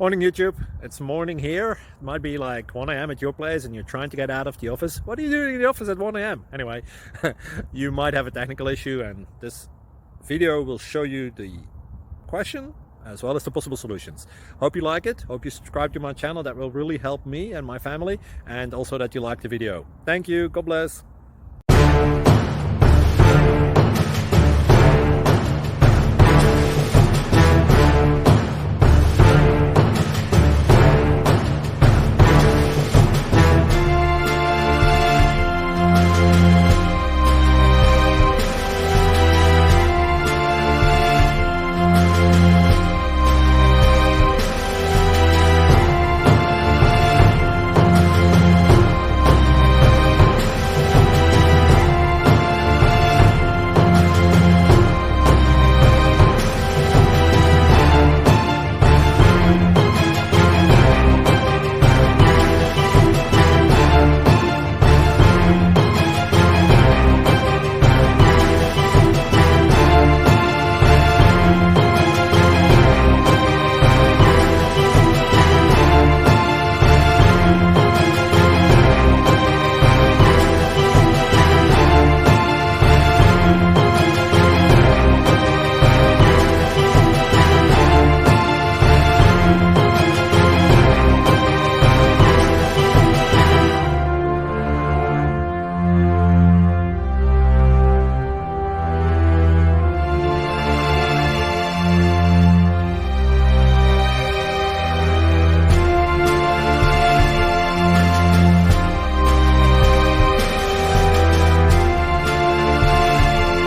Morning YouTube, it's morning here. It might be like 1 a.m. at your place and you're trying to get out of the office. What are you doing in the office at 1 a.m.? Anyway, you might have a technical issue and this video will show you the question as well as the possible solutions. Hope you like it, hope you subscribe to my channel. That will really help me and my family, and also that you like the video. Thank you, God bless.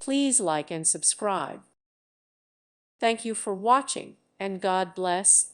Please like and subscribe. Thank you for watching, and God bless.